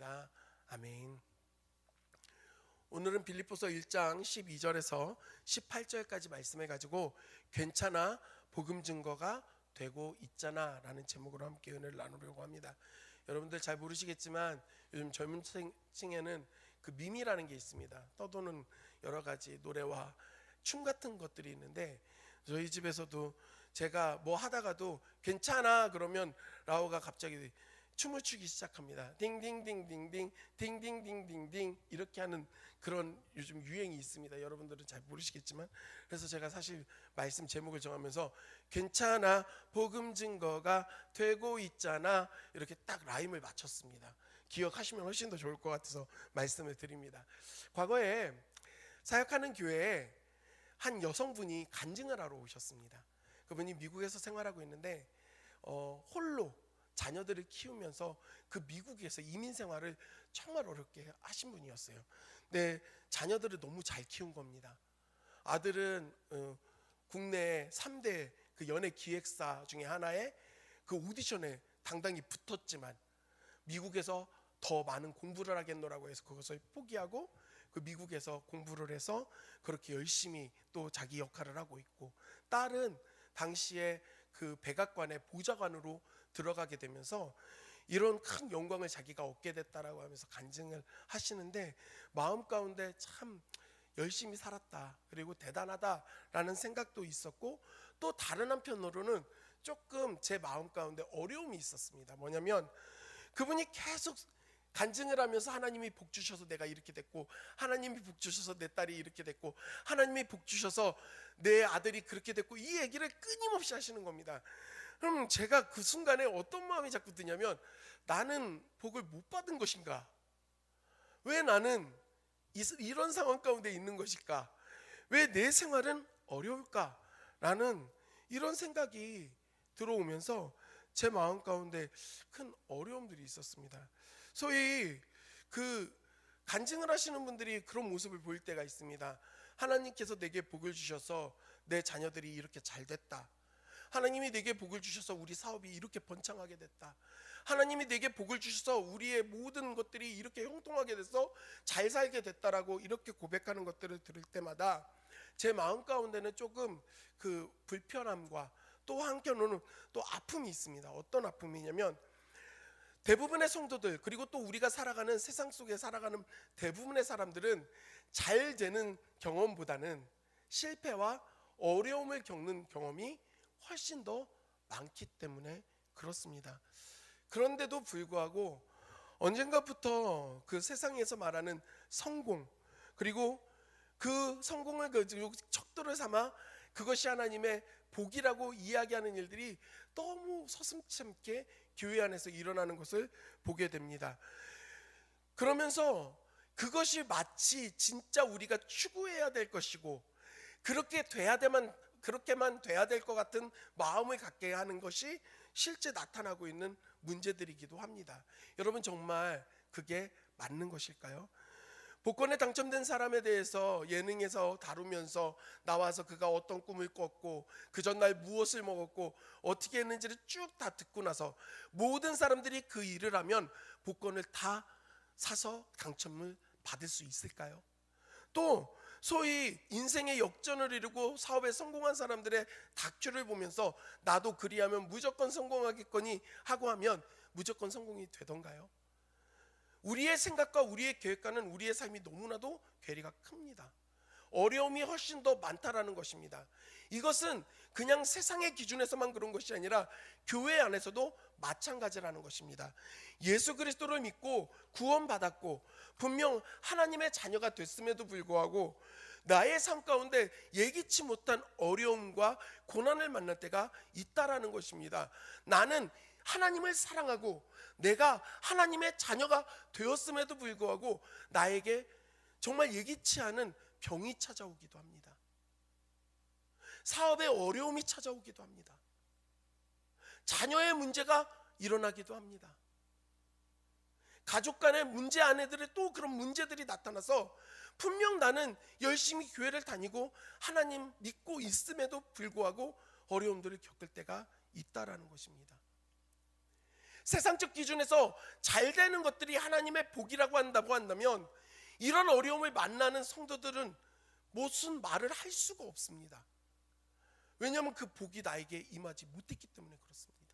믿습니다. 아멘. 오늘은 빌립보서 1장 12절에서 18절까지 말씀해 가지고 괜찮아 복음 증거가 되고 있잖아 라는 제목으로 함께 은혜를 나누려고 합니다. 여러분들 잘 모르시겠지만 요즘 젊은 층에는 그 밈이라는 게 있습니다. 떠도는 여러 가지 노래와 춤 같은 것들이 있는데, 저희 집에서도 제가 뭐 하다가도 괜찮아 그러면 라오가 갑자기 춤을 추기 시작합니다. 딩딩딩딩딩 딩딩딩딩딩 이렇게 하는 그런 요즘 유행이 있습니다. 여러분들은 잘 모르시겠지만, 그래서 제가 사실 말씀 제목을 정하면서 괜찮아 복음 증거가 되고 있잖아 이렇게 딱 라임을 맞췄습니다. 기억하시면 훨씬 더 좋을 것 같아서 말씀을 드립니다. 과거에 사역하는 교회에 한 여성분이 간증을 하러 오셨습니다. 그분이 미국에서 생활하고 있는데 홀로 자녀들을 키우면서 그 미국에서 이민 생활을 정말 어렵게 하신 분이었어요. 근데 자녀들을 너무 잘 키운 겁니다. 아들은 국내 3대 그 연예 기획사 중에 하나에 그 오디션에 당당히 붙었지만 미국에서 더 많은 공부를 하겠노라고 해서 그것을 포기하고 그 미국에서 공부를 해서 그렇게 열심히 또 자기 역할을 하고 있고, 딸은 당시에 그 백악관의 보좌관으로 들어가게 되면서 이런 큰 영광을 자기가 얻게 됐다라고 하면서 간증을 하시는데, 마음 가운데 참 열심히 살았다 그리고 대단하다라는 생각도 있었고, 또 다른 한편으로는 조금 제 마음 가운데 어려움이 있었습니다. 뭐냐면 그분이 계속 간증을 하면서 하나님이 복 주셔서 내가 이렇게 됐고, 하나님이 복 주셔서 내 딸이 이렇게 됐고, 하나님이 복 주셔서 내 아들이 그렇게 됐고, 이 얘기를 끊임없이 하시는 겁니다. 그럼 제가 그 순간에 어떤 마음이 자꾸 드냐면, 나는 복을 못 받은 것인가? 왜 나는 이런 상황 가운데 있는 것일까? 왜 내 생활은 어려울까? 라는 이런 생각이 들어오면서 제 마음 가운데 큰 어려움들이 있었습니다. 소위 그 간증을 하시는 분들이 그런 모습을 보일 때가 있습니다. 하나님께서 내게 복을 주셔서 내 자녀들이 이렇게 잘 됐다. 하나님이 내게 복을 주셔서 우리 사업이 이렇게 번창하게 됐다. 하나님이 내게 복을 주셔서 우리의 모든 것들이 이렇게 형통하게 돼서 잘 살게 됐다라고 이렇게 고백하는 것들을 들을 때마다 제 마음 가운데는 조금 그 불편함과 또 한편으로는 또 아픔이 있습니다. 어떤 아픔이냐면, 대부분의 성도들 그리고 또 우리가 살아가는 세상 속에 살아가는 대부분의 사람들은 잘 되는 경험보다는 실패와 어려움을 겪는 경험이 훨씬 더 많기 때문에 그렇습니다. 그런데도 불구하고 언젠가부터 그 세상에서 말하는 성공, 그리고 그 성공을 가지고 척도를 삼아 그것이 하나님의 복이라고 이야기하는 일들이 너무 서슴찮게 교회 안에서 일어나는 것을 보게 됩니다. 그러면서 그것이 마치 진짜 우리가 추구해야 될 것이고, 그렇게만 돼야 될 것 같은 마음을 갖게 하는 것이 실제 나타나고 있는 문제들이기도 합니다. 여러분, 정말 그게 맞는 것일까요? 복권에 당첨된 사람에 대해서 예능에서 다루면서 나와서 그가 어떤 꿈을 꿨고 그 전날 무엇을 먹었고 어떻게 했는지를 쭉 다 듣고 나서 모든 사람들이 그 일을 하면 복권을 다 사서 당첨을 받을 수 있을까요? 또 소위 인생의 역전을 이루고 사업에 성공한 사람들의 다큐를 보면서 나도 그리하면 무조건 성공하겠거니 하고 하면 무조건 성공이 되던가요? 우리의 생각과 우리의 계획과는 우리의 삶이 너무나도 괴리가 큽니다. 어려움이 훨씬 더 많다라는 것입니다. 이것은 그냥 세상의 기준에서만 그런 것이 아니라 교회 안에서도 마찬가지라는 것입니다. 예수 그리스도를 믿고 구원받았고 분명 하나님의 자녀가 됐음에도 불구하고 나의 삶 가운데 예기치 못한 어려움과 고난을 만날 때가 있다라는 것입니다. 나는 하나님을 사랑하고 내가 하나님의 자녀가 되었음에도 불구하고 나에게 정말 예기치 않은 병이 찾아오기도 합니다. 사업에 어려움이 찾아오기도 합니다. 자녀의 문제가 일어나기도 합니다. 가족 간의 문제 아내들의 또 그런 문제들이 나타나서 분명 나는 열심히 교회를 다니고 하나님 믿고 있음에도 불구하고 어려움들을 겪을 때가 있다라는 것입니다. 세상적 기준에서 잘 되는 것들이 하나님의 복이라고 한다면 이런 어려움을 만나는 성도들은 무슨 말을 할 수가 없습니다. 왜냐하면 그 복이 나에게 임하지 못했기 때문에 그렇습니다.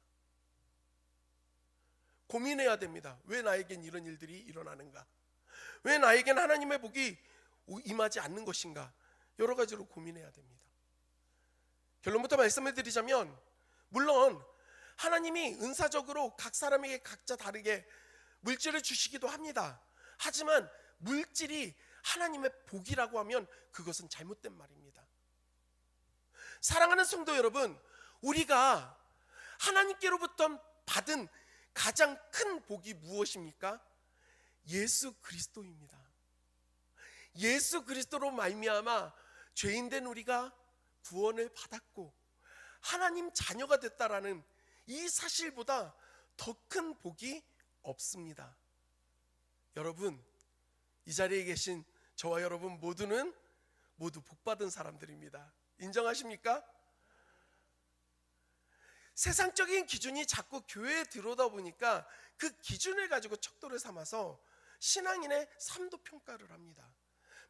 고민해야 됩니다. 왜 나에겐 이런 일들이 일어나는가? 왜 나에겐 하나님의 복이 임하지 않는 것인가? 여러 가지로 고민해야 됩니다. 결론부터 말씀을 드리자면, 물론 하나님이 은사적으로 각 사람에게 각자 다르게 물질을 주시기도 합니다. 하지만 물질이 하나님의 복이라고 하면 그것은 잘못된 말입니다. 사랑하는 성도 여러분, 우리가 하나님께로부터 받은 가장 큰 복이 무엇입니까? 예수 그리스도입니다. 예수 그리스도로 말미암아 죄인된 우리가 구원을 받았고 하나님 자녀가 됐다라는 이 사실보다 더 큰 복이 없습니다. 여러분, 이 자리에 계신 저와 여러분 모두는 모두 복받은 사람들입니다. 인정하십니까? 세상적인 기준이 자꾸 교회에 들어오다 보니까 그 기준을 가지고 척도를 삼아서 신앙인의 삶도 평가를 합니다.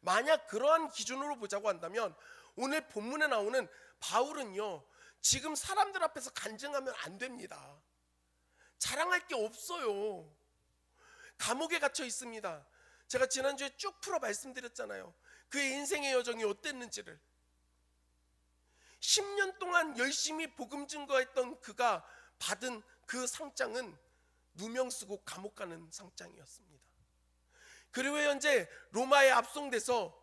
만약 그러한 기준으로 보자고 한다면 오늘 본문에 나오는 바울은요, 지금 사람들 앞에서 간증하면 안 됩니다. 자랑할 게 없어요. 감옥에 갇혀 있습니다. 제가 지난주에 쭉 풀어 말씀드렸잖아요. 그의 인생의 여정이 어땠는지를. 10년 동안 열심히 복음 증거했던 그가 받은 그 상장은 누명 쓰고 감옥 가는 상장이었습니다. 그리고 현재 로마에 압송돼서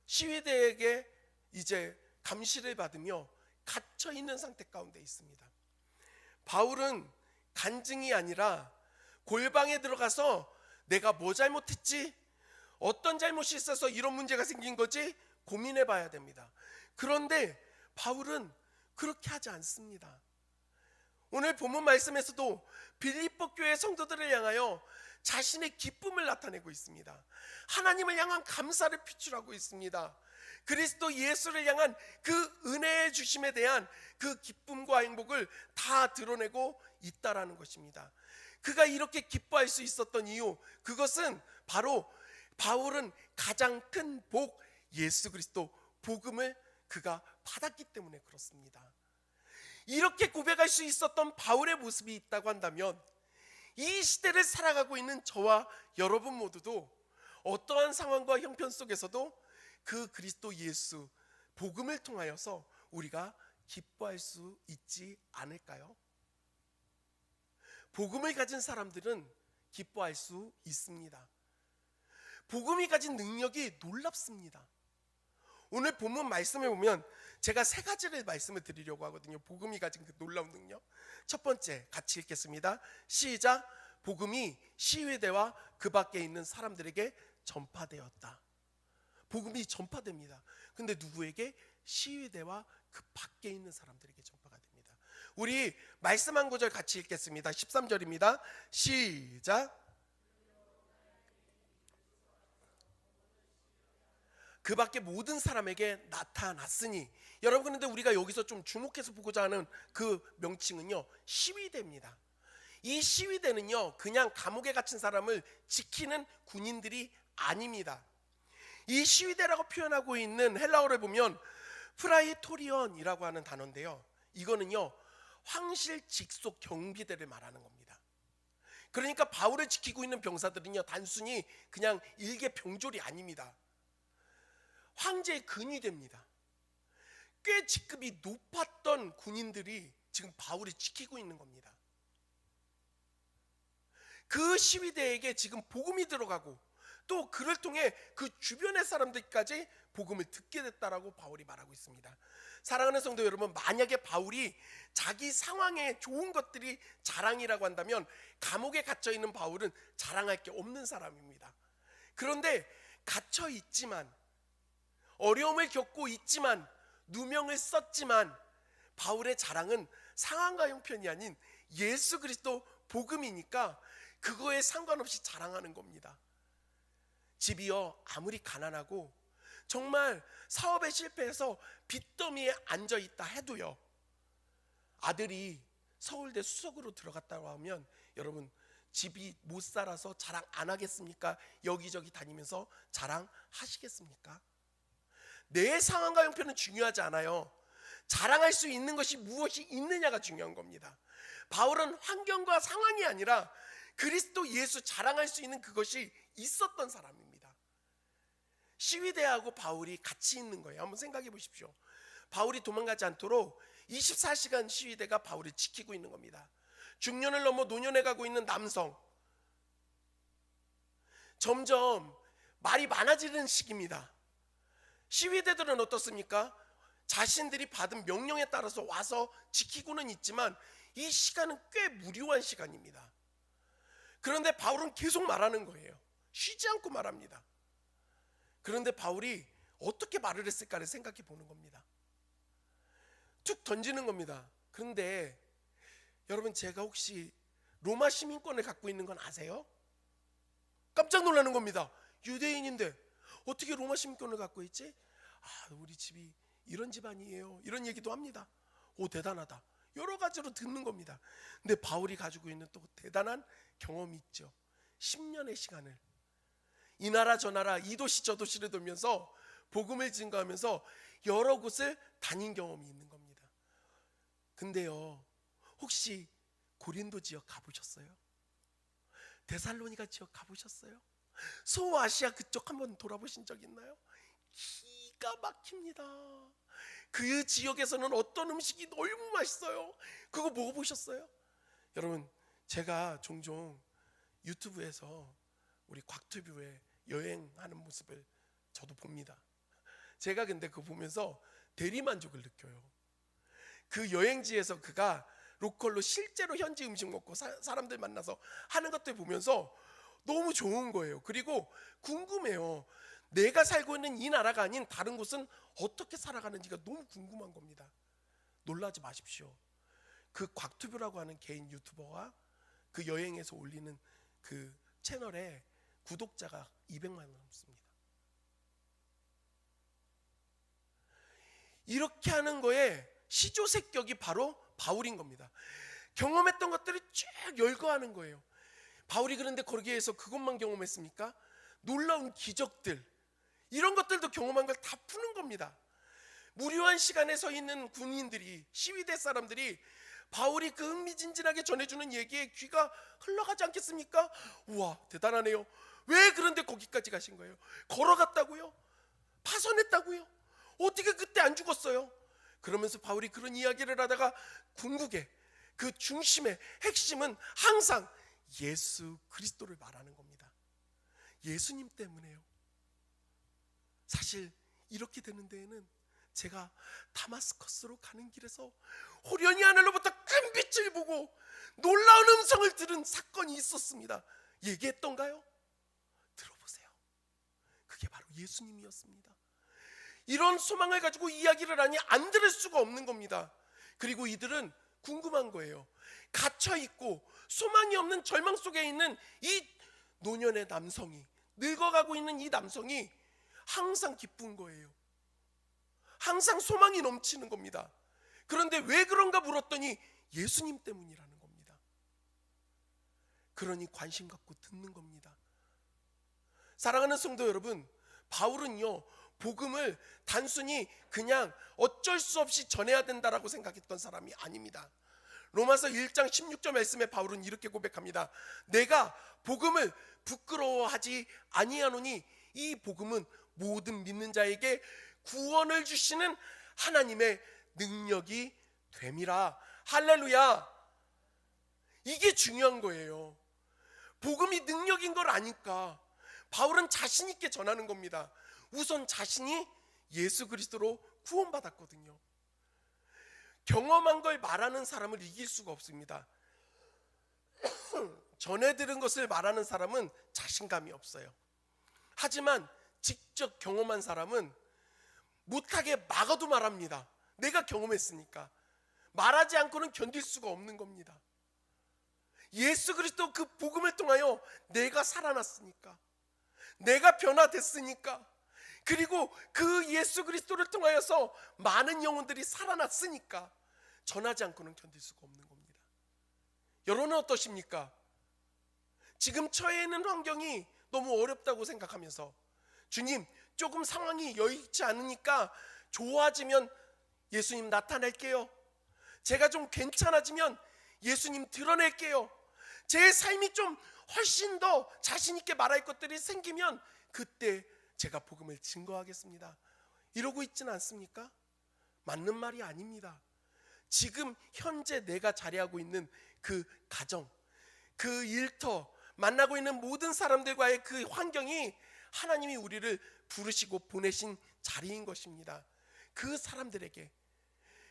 시위대에게 이제 감시를 받으며 갇혀 있는 상태 가운데 있습니다. 바울은 간증이 아니라 골방에 들어가서 내가 뭐 잘못했지? 어떤 잘못이 있어서 이런 문제가 생긴 거지? 고민해 봐야 됩니다. 그런데 바울은 그렇게 하지 않습니다. 오늘 본문 말씀에서도 빌립보 교회 성도들을 향하여 자신의 기쁨을 나타내고 있습니다. 하나님을 향한 감사를 표출하고 있습니다. 그리스도 예수를 향한 그 은혜의 주심에 대한 그 기쁨과 행복을 다 드러내고 있다라는 것입니다. 그가 이렇게 기뻐할 수 있었던 이유, 그것은 바로 바울은 가장 큰 복, 예수 그리스도 복음을 그가 받았기 때문에 그렇습니다. 이렇게 고백할 수 있었던 바울의 모습이 있다고 한다면 이 시대를 살아가고 있는 저와 여러분 모두도 어떠한 상황과 형편 속에서도 그 그리스도 예수 복음을 통하여서 우리가 기뻐할 수 있지 않을까요? 복음을 가진 사람들은 기뻐할 수 있습니다. 복음이 가진 능력이 놀랍습니다. 오늘 본문 말씀에 보면 제가 세 가지를 말씀을 드리려고 하거든요. 복음이 가진 그 놀라운 능력. 첫 번째, 같이 읽겠습니다. 시작. 복음이 시위대와 그 밖에 있는 사람들에게 전파되었다. 복음이 전파됩니다. 근데 누구에게? 시위대와 그 밖에 있는 사람들에게 전파가 됩니다. 우리 말씀 한 구절 같이 읽겠습니다. 13절입니다. 시작. 그 밖에 모든 사람에게 나타났으니. 여러분, 그런데 우리가 여기서 좀 주목해서 보고자 하는 그 명칭은요, 시위대입니다. 이 시위대는요, 그냥 감옥에 갇힌 사람을 지키는 군인들이 아닙니다. 이 시위대라고 표현하고 있는 헬라어를 보면 프라이토리언이라고 하는 단어인데요, 이거는요 황실 직속 경비대를 말하는 겁니다. 그러니까 바울을 지키고 있는 병사들은요 단순히 그냥 일개 병졸이 아닙니다. 황제의 근위대입니다. 꽤 직급이 높았던 군인들이 지금 바울을 지키고 있는 겁니다. 그 시위대에게 지금 복음이 들어가고 또 그를 통해 그 주변의 사람들까지 복음을 듣게 됐다라고 바울이 말하고 있습니다. 사랑하는 성도 여러분, 만약에 바울이 자기 상황에 좋은 것들이 자랑이라고 한다면 감옥에 갇혀 있는 바울은 자랑할 게 없는 사람입니다. 그런데 갇혀 있지만, 어려움을 겪고 있지만, 누명을 썼지만 바울의 자랑은 상황과 형편이 아닌 예수 그리스도 복음이니까 그거에 상관없이 자랑하는 겁니다. 집이요 아무리 가난하고 정말 사업에 실패해서 빚더미에 앉아있다 해도요, 아들이 서울대 수석으로 들어갔다고 하면 여러분 집이 못 살아서 자랑 안 하겠습니까? 여기저기 다니면서 자랑하시겠습니까? 내 상황과 형편은 중요하지 않아요. 자랑할 수 있는 것이 무엇이 있느냐가 중요한 겁니다. 바울은 환경과 상황이 아니라 그리스도 예수 자랑할 수 있는 그것이 있었던 사람입니다. 시위대하고 바울이 같이 있는 거예요. 한번 생각해 보십시오. 바울이 도망가지 않도록 24시간 시위대가 바울을 지키고 있는 겁니다. 중년을 넘어 노년에 가고 있는 남성, 점점 말이 많아지는 시기입니다. 시위대들은 어떻습니까? 자신들이 받은 명령에 따라서 와서 지키고는 있지만 이 시간은 꽤 무료한 시간입니다. 그런데 바울은 계속 말하는 거예요. 쉬지 않고 말합니다. 그런데 바울이 어떻게 말을 했을까를 생각해 보는 겁니다. 툭 던지는 겁니다. 그런데 여러분, 제가 혹시 로마 시민권을 갖고 있는 건 아세요? 깜짝 놀라는 겁니다. 유대인인데 어떻게 로마 시민권을 갖고 있지? 우리 집이 이런 집안이에요. 이런 얘기도 합니다. 오, 대단하다. 여러 가지로 듣는 겁니다. 근데 바울이 가지고 있는 또 대단한 경험이 있죠. 10년의 시간을 이 나라 저 나라 이 도시 저 도시를 돌면서 복음을 증거하면서 여러 곳을 다닌 경험이 있는 겁니다. 근데요, 혹시 고린도 지역 가보셨어요? 데살로니가 지역 가보셨어요? 소아시아 그쪽 한번 돌아보신 적 있나요? 기가 막힙니다. 그 지역에서는 어떤 음식이 너무 맛있어요. 그거 먹어보셨어요? 여러분, 제가 종종 유튜브에서 우리 곽튜브에 여행하는 모습을 저도 봅니다. 제가 근데 그거 보면서 대리만족을 느껴요. 그 여행지에서 그가 로컬로 실제로 현지 음식 먹고 사람들 만나서 하는 것들 보면서 너무 좋은 거예요. 그리고 궁금해요. 내가 살고 있는 이 나라가 아닌 다른 곳은 어떻게 살아가는지가 너무 궁금한 겁니다. 놀라지 마십시오. 그 곽튜브라고 하는 개인 유튜버가 그 여행에서 올리는 그 채널에 구독자가 200만 원 넘습니다. 이렇게 하는 거에 시조색격이 바로 바울인 겁니다. 경험했던 것들을 쭉 열거하는 거예요. 바울이 그런데 거기에서 그것만 경험했습니까? 놀라운 기적들, 이런 것들도 경험한 걸 다 푸는 겁니다. 무료한 시간에 서 있는 군인들이, 시위대 사람들이 바울이 그 흥미진진하게 전해주는 얘기에 귀가 흘러가지 않겠습니까? 우와, 대단하네요. 왜 그런데 거기까지 가신 거예요? 걸어갔다고요? 파선했다고요? 어떻게 그때 안 죽었어요? 그러면서 바울이 그런 이야기를 하다가 궁극의 그 중심의 핵심은 항상 예수 그리스도를 말하는 겁니다. 예수님 때문에요. 사실 이렇게 되는 데에는 제가 다마스커스로 가는 길에서 호련히 하늘로부터 큰 빛을 보고 놀라운 음성을 들은 사건이 있었습니다. 얘기했던가요? 들어보세요. 그게 바로 예수님이었습니다. 이런 소망을 가지고 이야기를 하니 안 들을 수가 없는 겁니다. 그리고 이들은 궁금한 거예요. 갇혀있고 소망이 없는 절망 속에 있는 이 노년의 남성이, 늙어가고 있는 이 남성이 항상 기쁜 거예요. 항상 소망이 넘치는 겁니다. 그런데 왜 그런가 물었더니 예수님 때문이라는 겁니다. 그러니 관심 갖고 듣는 겁니다. 사랑하는 성도 여러분, 바울은요, 복음을 단순히 그냥 어쩔 수 없이 전해야 된다라고 생각했던 사람이 아닙니다. 로마서 1장 16절 말씀에 바울은 이렇게 고백합니다. 내가 복음을 부끄러워하지 아니하노니 이 복음은 모든 믿는 자에게 구원을 주시는 하나님의 능력이 됨이라. 할렐루야. 이게 중요한 거예요. 복음이 능력인 걸 아니까 바울은 자신 있게 전하는 겁니다. 우선 자신이 예수 그리스도로 구원받았거든요. 경험한 걸 말하는 사람을 이길 수가 없습니다. 전해 들은 것을 말하는 사람은 자신감이 없어요. 하지만 직접 경험한 사람은 못하게 막아도 말합니다. 내가 경험했으니까. 말하지 않고는 견딜 수가 없는 겁니다. 예수 그리스도 그 복음을 통하여 내가 살아났으니까, 내가 변화됐으니까, 그리고 그 예수 그리스도를 통하여서 많은 영혼들이 살아났으니까 전하지 않고는 견딜 수가 없는 겁니다. 여러분은 어떠십니까? 지금 처해 있는 환경이 너무 어렵다고 생각하면서 주님, 조금 상황이 여의치 않으니까 좋아지면 예수님 나타낼게요. 제가 좀 괜찮아지면 예수님 드러낼게요. 제 삶이 좀 훨씬 더 자신 있게 말할 것들이 생기면 그때 제가 복음을 증거하겠습니다. 이러고 있지는 않습니까? 맞는 말이 아닙니다. 지금 현재 내가 자리하고 있는 그 가정, 그 일터, 만나고 있는 모든 사람들과의 그 환경이 하나님이 우리를 부르시고 보내신 자리인 것입니다. 그 사람들에게,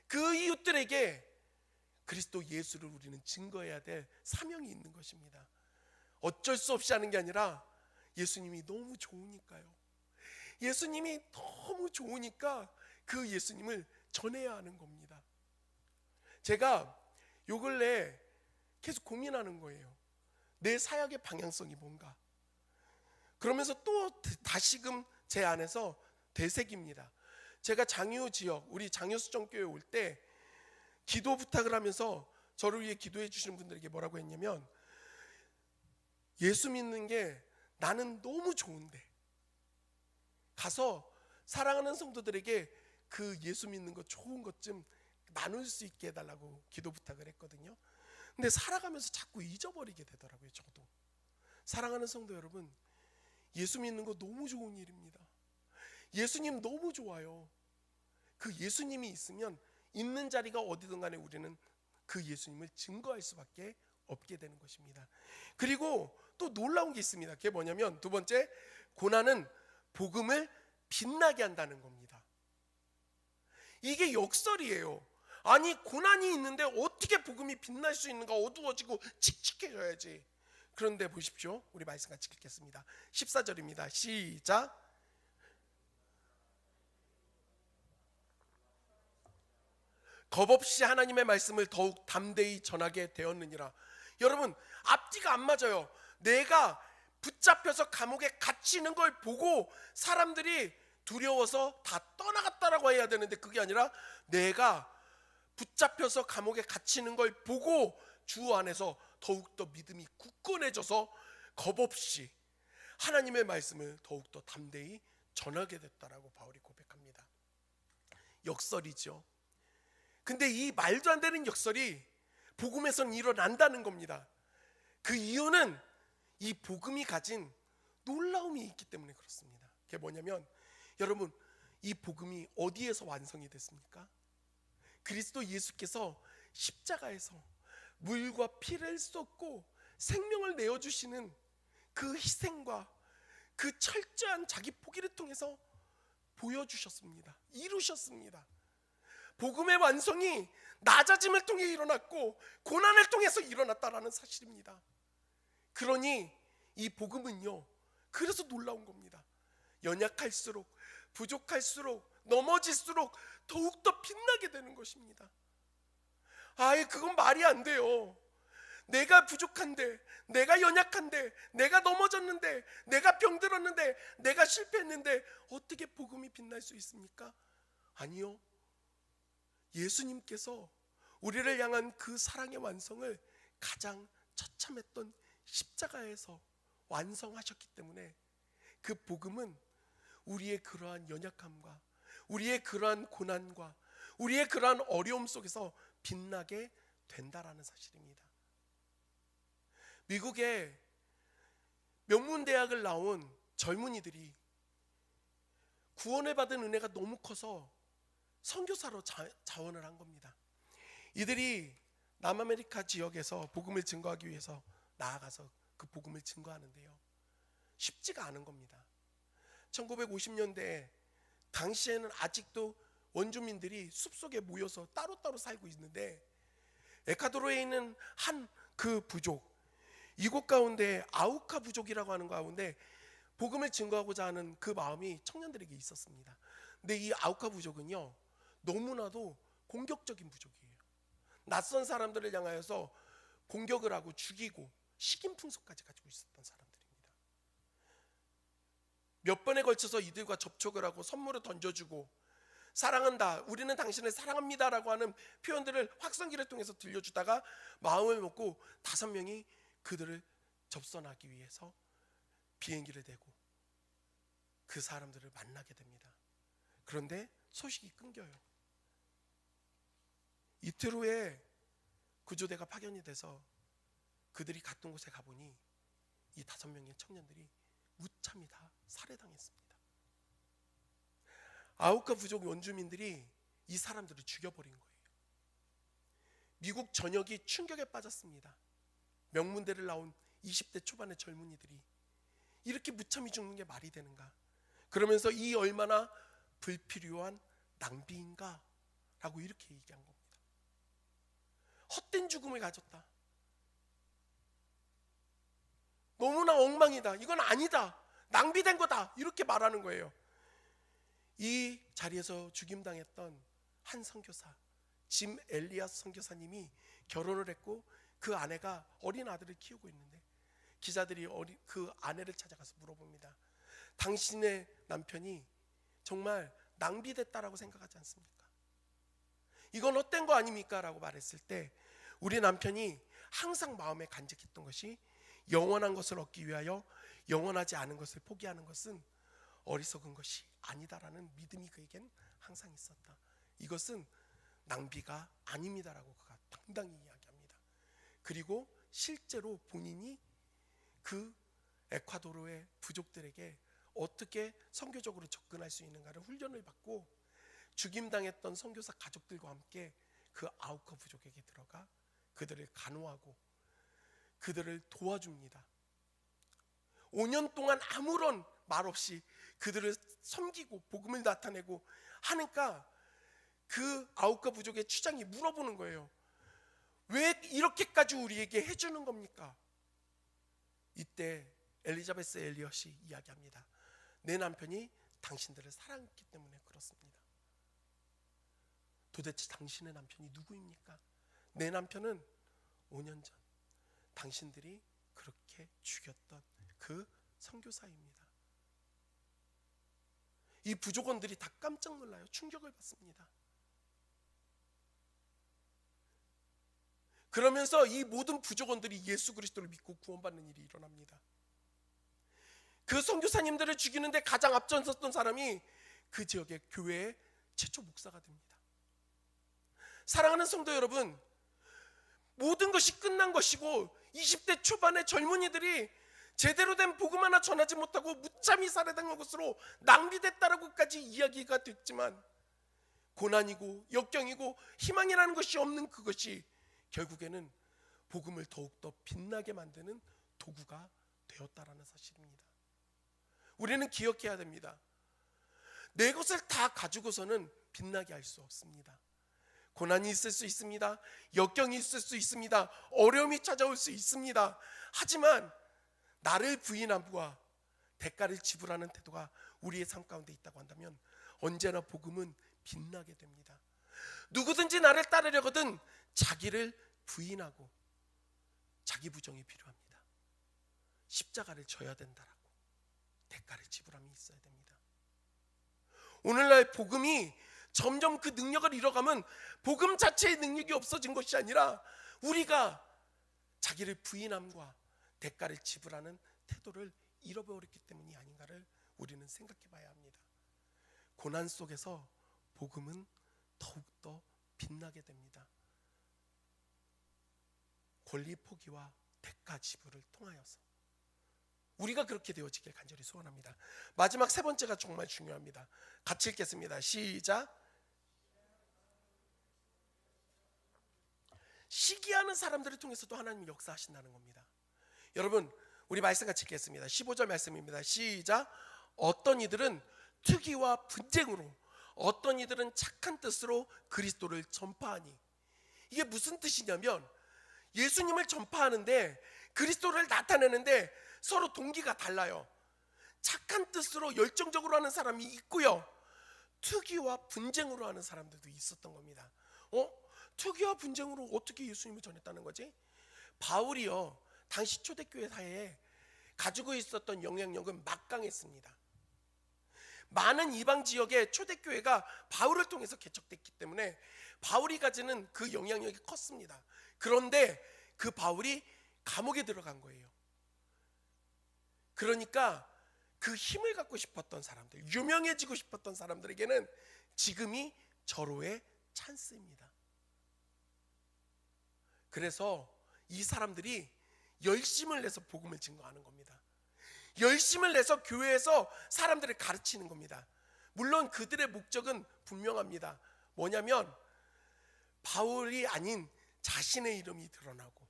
그 이웃들에게 그리스도 예수를 우리는 증거해야 될 사명이 있는 것입니다. 어쩔 수 없이 하는 게 아니라 예수님이 너무 좋으니까요. 예수님이 너무 좋으니까 그 예수님을 전해야 하는 겁니다. 제가 요 근래 계속 고민하는 거예요. 내 사역의 방향성이 뭔가. 그러면서 또 다시금 제 안에서 되새깁니다. 제가 장유 지역, 우리 장유수정교회 올 때 기도 부탁을 하면서 저를 위해 기도해 주시는 분들에게 뭐라고 했냐면, 예수 믿는 게 나는 너무 좋은데 가서 사랑하는 성도들에게 그 예수 믿는 거 좋은 것 좀 나눌 수 있게 해달라고 기도 부탁을 했거든요. 근데 살아가면서 자꾸 잊어버리게 되더라고요. 저도. 사랑하는 성도 여러분, 예수 믿는 거 너무 좋은 일입니다. 예수님 너무 좋아요. 그 예수님이 있으면 있는 자리가 어디든 간에 우리는 그 예수님을 증거할 수밖에 없게 되는 것입니다. 그리고 또 놀라운 게 있습니다. 그게 뭐냐면, 두 번째, 고난은 복음을 빛나게 한다는 겁니다. 이게 역설이에요. 아니, 고난이 있는데 어떻게 복음이 빛날 수 있는가? 어두워지고 칙칙해져야지. 그런데 보십시오. 우리 말씀 같이 읽겠습니다. 14절입니다. 시작. 겁없이 하나님의 말씀을 더욱 담대히 전하게 되었느니라. 여러분, 앞뒤가 안 맞아요. 내가 붙잡혀서 감옥에 갇히는 걸 보고 사람들이 두려워서 다 떠나갔다라고 해야 되는데, 그게 아니라 내가 붙잡혀서 감옥에 갇히는 걸 보고 주 안에서 더욱더 믿음이 굳건해져서 겁없이 하나님의 말씀을 더욱더 담대히 전하게 됐다라고 바울이 고백합니다. 역설이죠. 근데 이 말도 안 되는 역설이 복음에선 일어난다는 겁니다. 그 이유는 이 복음이 가진 놀라움이 있기 때문에 그렇습니다. 그게 뭐냐면, 여러분, 이 복음이 어디에서 완성이 됐습니까? 그리스도 예수께서 십자가에서 물과 피를 쏟고 생명을 내어주시는 그 희생과 그 철저한 자기 포기를 통해서 보여주셨습니다. 이루셨습니다. 복음의 완성이 낮아짐을 통해 일어났고 고난을 통해서 일어났다라는 사실입니다. 그러니 이 복음은요, 그래서 놀라운 겁니다. 연약할수록, 부족할수록, 넘어질수록 더욱더 빛나게 되는 것입니다. 아이, 그건 말이 안 돼요. 내가 부족한데, 내가 연약한데, 내가 넘어졌는데, 내가 병들었는데, 내가 실패했는데 어떻게 복음이 빛날 수 있습니까? 아니요. 예수님께서 우리를 향한 그 사랑의 완성을 가장 처참했던 십자가에서 완성하셨기 때문에 그 복음은 우리의 그러한 연약함과 우리의 그러한 고난과 우리의 그러한 어려움 속에서 빛나게 된다라는 사실입니다. 미국의 명문대학을 나온 젊은이들이 구원을 받은 은혜가 너무 커서 선교사로 자원을 한 겁니다. 이들이 남아메리카 지역에서 복음을 증거하기 위해서 나아가서 그 복음을 증거하는데요, 쉽지가 않은 겁니다. 1950년대에 당시에는 아직도 원주민들이 숲속에 모여서 따로따로 살고 있는데, 에콰도르에 있는 한 그 부족, 이곳 가운데 아우카 부족이라고 하는 가운데 복음을 증거하고자 하는 그 마음이 청년들에게 있었습니다. 근데 이 아우카 부족은요, 너무나도 공격적인 부족이에요. 낯선 사람들을 향하여서 공격을 하고 죽이고 식인 풍속까지 가지고 있었던 사람들입니다. 몇 번에 걸쳐서 이들과 접촉을 하고 선물을 던져주고, 사랑한다, 우리는 당신을 사랑합니다 라고 하는 표현들을 확성기를 통해서 들려주다가 마음을 먹고 5명이 그들을 접선하기 위해서 비행기를 대고 그 사람들을 만나게 됩니다. 그런데 소식이 끊겨요. 이틀 후에 구조대가 파견이 돼서 그들이 갔던 곳에 가보니 이 5명의 청년들이 무참히 다 살해당했습니다. 아우카 부족 원주민들이 이 사람들을 죽여버린 거예요. 미국 전역이 충격에 빠졌습니다. 명문대를 나온 20대 초반의 젊은이들이 이렇게 무참히 죽는 게 말이 되는가? 그러면서 이 얼마나 불필요한 낭비인가? 라고 이렇게 얘기한 겁니다. 헛된 죽음을 가졌다. 너무나 엉망이다. 이건 아니다. 낭비된 거다. 이렇게 말하는 거예요. 이 자리에서 죽임당했던 한 선교사, 짐 엘리아스 선교사님이 결혼을 했고 그 아내가 어린 아들을 키우고 있는데 기자들이 그 아내를 찾아가서 물어봅니다. 당신의 남편이 정말 낭비됐다라고 생각하지 않습니까? 이건 헛된 거 아닙니까? 라고 말했을 때 우리 남편이 항상 마음에 간직했던 것이 영원한 것을 얻기 위하여 영원하지 않은 것을 포기하는 것은 어리석은 것이 아니다라는 믿음이 그에겐 항상 있었다. 이것은 낭비가 아닙니다라고 그가 당당히 이야기합니다. 그리고 실제로 본인이 그 에콰도르의 부족들에게 어떻게 선교적으로 접근할 수 있는가를 훈련을 받고 죽임당했던 선교사 가족들과 함께 그 아우카 부족에게 들어가 그들을 간호하고 그들을 도와줍니다. 5년 동안 아무런 말 없이 그들을 섬기고 복음을 나타내고 하니까 그 아우카 부족의 추장이 물어보는 거예요. 왜 이렇게까지 우리에게 해주는 겁니까? 이때 엘리자베스 엘리엇이 이야기합니다. 내 남편이 당신들을 사랑했기 때문에 그렇습니다. 도대체 당신의 남편이 누구입니까? 내 남편은 5년 전 당신들이 그렇게 죽였던 그 선교사입니다. 이 부족원들이 다 깜짝 놀라요. 충격을 받습니다. 그러면서 이 모든 부족원들이 예수 그리스도를 믿고 구원받는 일이 일어납니다. 그 선교사님들을 죽이는데 가장 앞장섰던 사람이 그 지역의 교회의 최초 목사가 됩니다. 사랑하는 성도 여러분, 모든 것이 끝난 것이고 20대 초반의 젊은이들이 제대로 된 복음 하나 전하지 못하고 무참히 살해당한 것으로 낭비됐다라고까지 이야기가 됐지만 고난이고 역경이고 희망이라는 것이 없는 그것이 결국에는 복음을 더욱더 빛나게 만드는 도구가 되었다라는 사실입니다. 우리는 기억해야 됩니다. 내 것을 다 가지고서는 빛나게 할 수 없습니다. 고난이 있을 수 있습니다. 역경이 있을 수 있습니다. 어려움이 찾아올 수 있습니다. 하지만 나를 부인함과 대가를 지불하는 태도가 우리의 삶 가운데 있다고 한다면 언제나 복음은 빛나게 됩니다. 누구든지 나를 따르려거든 자기를 부인하고 자기 부정이 필요합니다. 십자가를 져야 된다라고 대가를 지불함이 있어야 됩니다. 오늘날 복음이 점점 그 능력을 잃어가면 복음 자체의 능력이 없어진 것이 아니라 우리가 자기를 부인함과 대가를 지불하는 태도를 잃어버렸기 때문이 아닌가를 우리는 생각해 봐야 합니다. 고난 속에서 복음은 더욱더 빛나게 됩니다. 권리 포기와 대가 지불을 통하여서 우리가 그렇게 되어지길 간절히 소원합니다. 마지막 세 번째가 정말 중요합니다. 같이 읽겠습니다. 시작. 시기하는 사람들을 통해서도 하나님이 역사하신다는 겁니다. 여러분, 우리 말씀 같이 읽겠습니다. 15절 말씀입니다. 시작. 어떤 이들은 투기와 분쟁으로, 어떤 이들은 착한 뜻으로 그리스도를 전파하니. 이게 무슨 뜻이냐면 예수님을 전파하는데 그리스도를 나타내는데 서로 동기가 달라요. 착한 뜻으로 열정적으로 하는 사람이 있고요, 투기와 분쟁으로 하는 사람들도 있었던 겁니다. 투기와 분쟁으로 어떻게 예수님을 전했다는 거지? 바울이요, 당시 초대교회 사회에 가지고 있었던 영향력은 막강했습니다. 많은 이방 지역의 초대교회가 바울을 통해서 개척됐기 때문에 바울이 가지는 그 영향력이 컸습니다. 그런데 그 바울이 감옥에 들어간 거예요. 그러니까 그 힘을 갖고 싶었던 사람들, 유명해지고 싶었던 사람들에게는 지금이 절호의 찬스입니다. 그래서 이 사람들이 열심을 내서 복음을 증거하는 겁니다. 열심을 내서 교회에서 사람들을 가르치는 겁니다. 물론 그들의 목적은 분명합니다. 뭐냐면 바울이 아닌 자신의 이름이 드러나고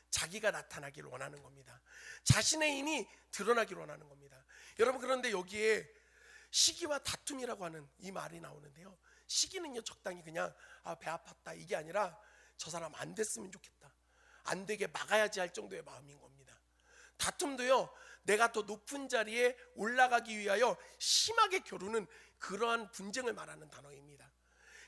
자기가 나타나기를 원하는 겁니다. 자신의 힘이 드러나기를 원하는 겁니다. 여러분, 그런데 여기에 시기와 다툼이라고 하는 이 말이 나오는데요, 시기는요 적당히 그냥 배 아팠다 이게 아니라 저 사람 안 됐으면 좋겠다, 안 되게 막아야지 할 정도의 마음인 겁니다. 다툼도요, 내가 더 높은 자리에 올라가기 위하여 심하게 겨루는 그러한 분쟁을 말하는 단어입니다.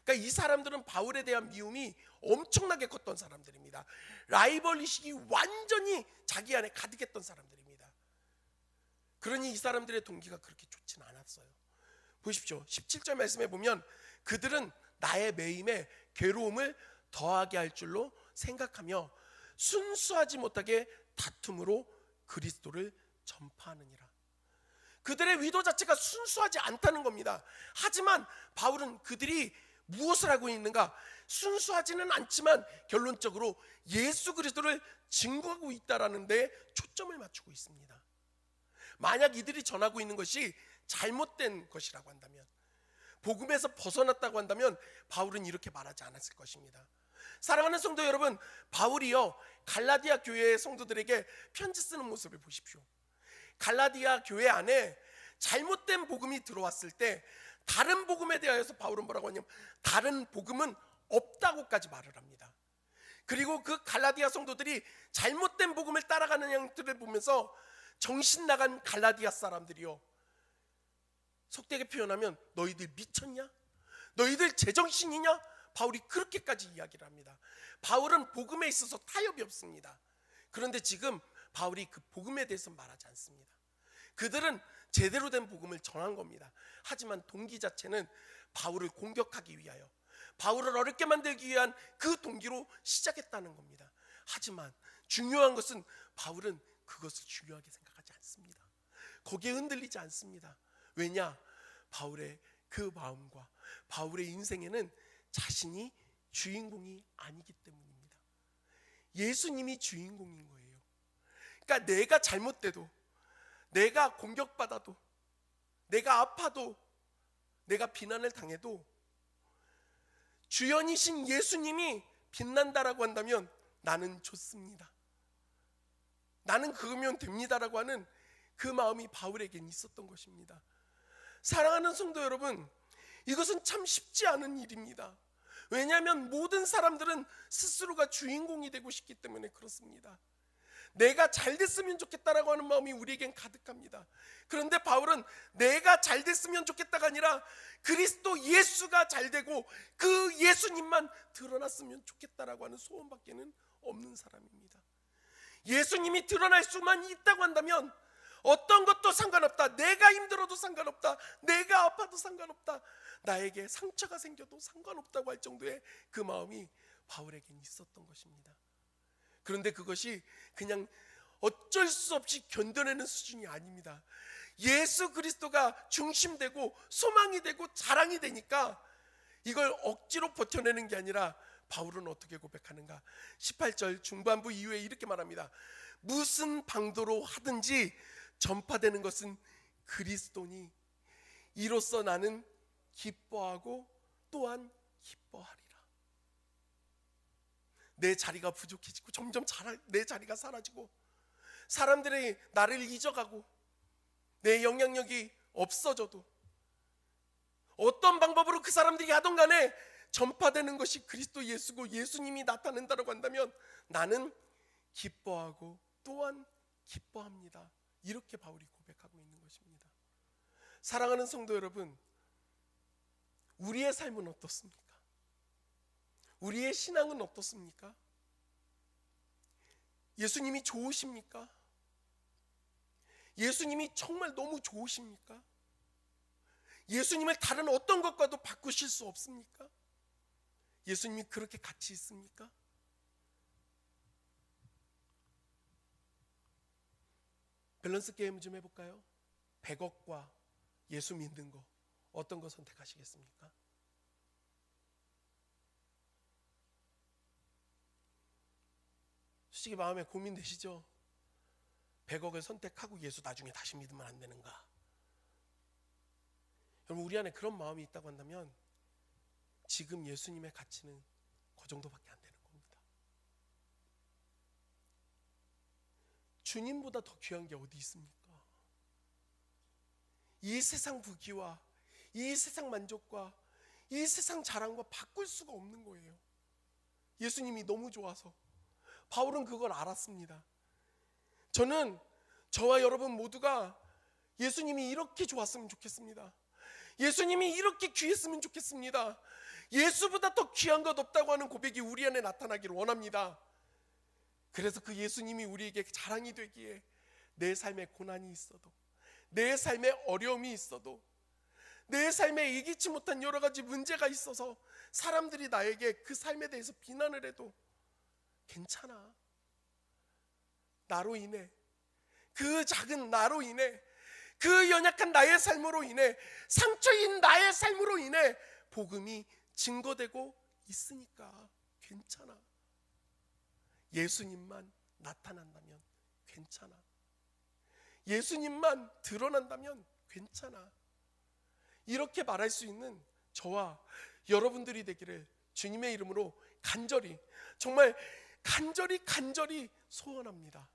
그러니까 이 사람들은 바울에 대한 미움이 엄청나게 컸던 사람들입니다. 라이벌의식이 완전히 자기 안에 가득했던 사람들입니다. 그러니 이 사람들의 동기가 그렇게 좋지는 않았어요. 보십시오. 17절 말씀에 보면 그들은 나의 매임에 괴로움을 더하게 할 줄로 생각하며 순수하지 못하게 다툼으로 그리스도를 전파하느니라. 그들의 의도 자체가 순수하지 않다는 겁니다. 하지만 바울은 그들이 무엇을 하고 있는가? 순수하지는 않지만 결론적으로 예수 그리스도를 증거하고 있다라는 데 초점을 맞추고 있습니다. 만약 이들이 전하고 있는 것이 잘못된 것이라고 한다면, 복음에서 벗어났다고 한다면 바울은 이렇게 말하지 않았을 것입니다. 사랑하는 성도 여러분, 바울이요 갈라디아 교회의 성도들에게 편지 쓰는 모습을 보십시오. 갈라디아 교회 안에 잘못된 복음이 들어왔을 때 다른 복음에 대하여서 바울은 뭐라고 하냐면 다른 복음은 없다고까지 말을 합니다. 그리고 그 갈라디아 성도들이 잘못된 복음을 따라가는 양들을 보면서 정신 나간 갈라디아 사람들이요, 속되게 표현하면 너희들 미쳤냐? 너희들 제정신이냐? 바울이 그렇게까지 이야기를 합니다. 바울은 복음에 있어서 타협이 없습니다. 그런데 지금 바울이 그 복음에 대해서 말하지 않습니다. 그들은 제대로 된 복음을 전한 겁니다. 하지만 동기 자체는 바울을 공격하기 위하여, 바울을 어렵게 만들기 위한 그 동기로 시작했다는 겁니다. 하지만 중요한 것은 바울은 그것을 중요하게 생각하지 않습니다. 거기에 흔들리지 않습니다. 왜냐? 바울의 그 마음과 바울의 인생에는 자신이 주인공이 아니기 때문입니다. 예수님이 주인공인 거예요. 그러니까 내가 잘못돼도, 내가 공격받아도, 내가 아파도, 내가 비난을 당해도 주연이신 예수님이 빛난다라고 한다면 나는 좋습니다, 나는 그거면 됩니다라고 하는 그 마음이 바울에겐 있었던 것입니다. 사랑하는 성도 여러분, 이것은 참 쉽지 않은 일입니다. 왜냐하면 모든 사람들은 스스로가 주인공이 되고 싶기 때문에 그렇습니다. 내가 잘 됐으면 좋겠다라고 하는 마음이 우리에겐 가득합니다. 그런데 바울은 내가 잘 됐으면 좋겠다가 아니라 그리스도 예수가 잘 되고 그 예수님만 드러났으면 좋겠다라고 하는 소원밖에는 없는 사람입니다. 예수님이 드러날 수만 있다고 한다면 어떤 것도 상관없다, 내가 힘들어도 상관없다, 내가 아파도 상관없다, 나에게 상처가 생겨도 상관없다고 할 정도의 그 마음이 바울에겐 있었던 것입니다. 그런데 그것이 그냥 어쩔 수 없이 견뎌내는 수준이 아닙니다. 예수 그리스도가 중심되고 소망이 되고 자랑이 되니까 이걸 억지로 버텨내는 게 아니라 바울은 어떻게 고백하는가? 18절 중반부 이후에 이렇게 말합니다. 무슨 방도로 하든지 전파되는 것은 그리스도니 이로써 나는 기뻐하고 또한 기뻐하리라. 내 자리가 부족해지고 점점 내 자리가 사라지고 사람들이 나를 잊어가고 내 영향력이 없어져도 어떤 방법으로 그 사람들이 하던 간에 전파되는 것이 그리스도 예수고 예수님이 나타낸다고 한다면 나는 기뻐하고 또한 기뻐합니다. 이렇게 바울이 고백하고 있는 것입니다. 사랑하는 성도 여러분, 우리의 삶은 어떻습니까? 우리의 신앙은 어떻습니까? 예수님이 좋으십니까? 예수님이 정말 너무 좋으십니까? 예수님을 다른 어떤 것과도 바꾸실 수 없습니까? 예수님이 그렇게 가치 있습니까? 밸런스 게임 좀 해볼까요? 100억과 예수 믿는 거, 어떤 거 선택하시겠습니까? 솔직히 마음에 고민되시죠? 100억을 선택하고 예수 나중에 다시 믿으면 안 되는가? 여러분, 우리 안에 그런 마음이 있다고 한다면 지금 예수님의 가치는 그 정도밖에 안 되는 겁니다. 주님보다 더 귀한 게 어디 있습니까? 이 세상 부귀와 이 세상 만족과 이 세상 자랑과 바꿀 수가 없는 거예요. 예수님이 너무 좋아서. 바울은 그걸 알았습니다. 저는 저와 여러분 모두가 예수님이 이렇게 좋았으면 좋겠습니다. 예수님이 이렇게 귀했으면 좋겠습니다. 예수보다 더 귀한 것 없다고 하는 고백이 우리 안에 나타나기를 원합니다. 그래서 그 예수님이 우리에게 자랑이 되기에 내 삶에 고난이 있어도, 내 삶에 어려움이 있어도, 내 삶에 이기지 못한 여러 가지 문제가 있어서 사람들이 나에게 그 삶에 대해서 비난을 해도 괜찮아. 나로 인해, 그 작은 나로 인해, 그 연약한 나의 삶으로 인해, 상처인 나의 삶으로 인해 복음이 증거되고 있으니까 괜찮아. 예수님만 나타난다면 괜찮아. 예수님만 드러난다면 괜찮아. 이렇게 말할 수 있는 저와 여러분들이 되기를 주님의 이름으로 간절히, 정말 간절히 소원합니다.